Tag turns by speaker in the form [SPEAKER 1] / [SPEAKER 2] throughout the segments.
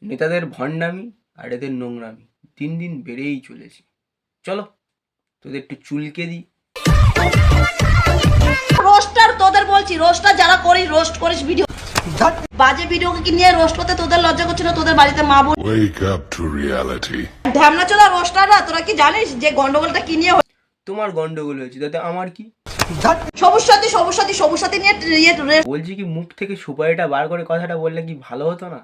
[SPEAKER 1] নেতাদের ভণ্ডামি আর এদের নোংরামি দিন দিন বেড়েই চলেছে। চলো তোদের একটু চুলকে দিই।
[SPEAKER 2] রোস্টার তোদের বলছি, রোস্টার যারা করিস, রোস্ট করিস ভিডিও, বাজে ভিডিওকে কি নিয়ে রোস্ট করতে তোদের লজ্জা করছিল? তোদের বাড়িতে মা বোন
[SPEAKER 3] Wake up to reality.
[SPEAKER 2] ঢ্যামনা চোদা রোস্টাররা, তোরা কি জানিস যে গন্ডগোলটা কি নিয়ে
[SPEAKER 1] তোমার গন্ডগোল হয়েছে, তাতে আমার কি?
[SPEAKER 2] সবুজ সাথী নিয়ে
[SPEAKER 1] বলছি কি, মুখ থেকে সুপারিটা বার করে কথাটা বললে কি ভালো হতো না?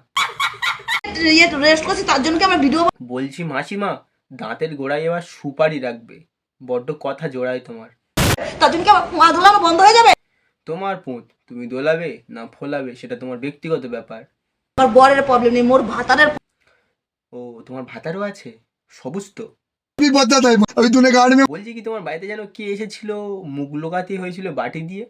[SPEAKER 2] রেস্ট করছি, তার জন্য কি আমরা ভিডিও
[SPEAKER 1] বলছি মাসিমা, দাঁতের গোড়ায় এবার সুপারি রাখবে, বড্ড কথা জোড়ায় তোমার।
[SPEAKER 2] তার জন্য কি আমার পা ধোলানো বন্ধ হয়ে যাবে?
[SPEAKER 1] তোমার পুঁত, তুমি দোলাবে না ফোলাবে সেটা তোমার ব্যক্তিগত ব্যাপার।
[SPEAKER 2] আমার বরের প্রবলেম নেই, মোর ভাতারের।
[SPEAKER 1] ও, তোমার ভাতারও আছে? সবুজ তো? বলছি কি, তোমার বাড়িতে যেন কে এসেছিল, মুখ লোকাতে হয়েছিল বাটি দিয়ে?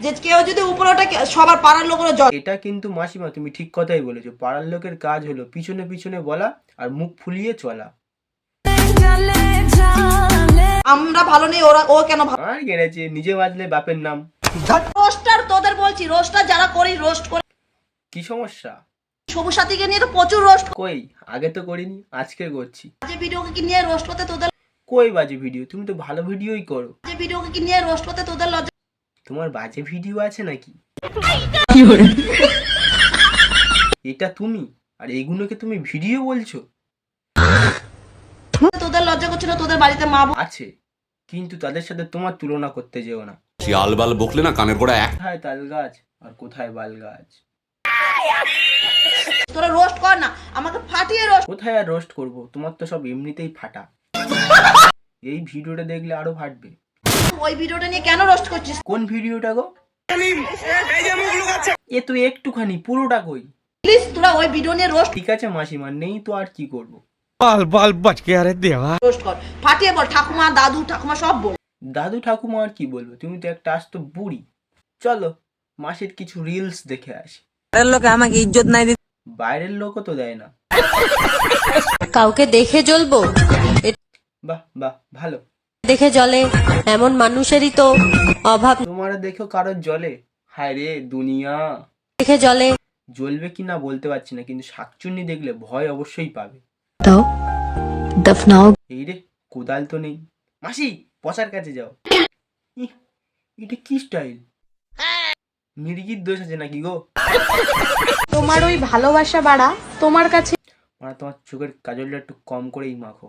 [SPEAKER 2] যে কেউ যদি উপরে ওটা সবার পাড়ার লোকের জল।
[SPEAKER 1] এটা কিন্তু মাসিমা তুমি ঠিক কথাই বলেছো, পাড়ার লোকের কাজ হলো পিছনে পিছনে বলা আর মুখ ফুলিয়ে চলা।
[SPEAKER 2] আমরা ভালো নেই, ও কেন ভালো?
[SPEAKER 1] আর গেড়েছে, নিজে বাজলে বাপের নাম।
[SPEAKER 2] রোস্টার তোদের বলছি, রোস্টার যারা করিস, রোস্ট করে।
[SPEAKER 1] কি সমস্যা?
[SPEAKER 2] সবুজ সাথীকে নিয়ে তো প্রচুর রোস্ট।
[SPEAKER 1] কই, আগে তো করিনি, আজকে করছি।
[SPEAKER 2] যে ভিডিওকে কি নিয়ে রোস্ট করতে তোদের,
[SPEAKER 1] কই বাজে ভিডিও? তুমি তো ভালো ভিডিওই করো।
[SPEAKER 2] যে ভিডিওকে কি নিয়ে রোস্ট করতে তোদের লজ্জা?
[SPEAKER 1] তোমার বাজে ভিডিও আছে নাকি? এটা তুমি, আর এইগুলোকে তুমি ভিডিও বলছো?
[SPEAKER 2] তোদের লজ্জা করছিল? তোদের বাড়িতে মা বোন
[SPEAKER 1] আছে, কিন্তু তাদের সাথে তোমার তুলনা করতে যেও না।
[SPEAKER 4] শিয়ালবাল বকলে না কানের গোড়া এক।
[SPEAKER 1] কোথায় তাল গাছ আর কোথায় বাল গাছ?
[SPEAKER 2] তোরা রোস্ট কর না, আমাকে ফাটিয়ে রোস্ট।
[SPEAKER 1] কোথায় আর রোস্ট করব? তোমার তো সব এমনিতেই ফাটা। এই ভিডিওটা দেখলে আরো ফাটবে।
[SPEAKER 2] ওই ভিডিওটা নিয়ে কেন রোস্ট করছিস?
[SPEAKER 1] কোন ভিডিওটা গো? এ তো একটুখানি, পুরোটা কই?
[SPEAKER 2] প্লিজ তোরা ওই ভিডিও নিয়ে রোস্ট
[SPEAKER 1] ঠিক আছে মাসিমা, নেই তো আর কি করব।
[SPEAKER 2] রোস্ট কর, ফাটিয়ে বল, ঠাকুমা দাদু ঠাকুমা সব বল।
[SPEAKER 1] দাদু ঠাকুমা আর কি বলবো, তুমি তো একটা আস্ত বুড়ি। চলো মাসের কিছু রিলস দেখে আসি।
[SPEAKER 5] লোকে আমাকে ইজ্জত নাই দিতে।
[SPEAKER 1] বাইরের লোকও তো দেয় না।
[SPEAKER 6] কাউকে দেখে জ্বলবো,
[SPEAKER 1] বাহ বাহ, ভালো।
[SPEAKER 6] দেখে জ্বলে এমন মানুষেরই তো অভাব।
[SPEAKER 1] তোমার দেখো কারোর জলে? হায় রে দুনিয়া।
[SPEAKER 6] দেখে জ্বলে
[SPEAKER 1] জ্বলবে কি না বলতে পারছি না, কিন্তু শাকচুন্নি দেখলে ভয় অবশ্যই পাবে।
[SPEAKER 6] দাও, দফনাও।
[SPEAKER 1] এই রে, কোদাল তো নেই। মাসি, পচার কাছে যাও। ইহ, এটা কি স্টাইল? মির্গির দোষ আছে নাকি গো?
[SPEAKER 7] তোমার ওই ভালোবাসা বাড়া তোমার কাছে।
[SPEAKER 1] মানে তোমার চোখের কাজলটা একটু কম করেই মাখো।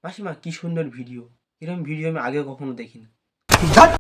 [SPEAKER 1] মাসিমা কি সুন্দর ভিডিও, এরকম ভিডিও আমি আগে কখনো দেখিনি।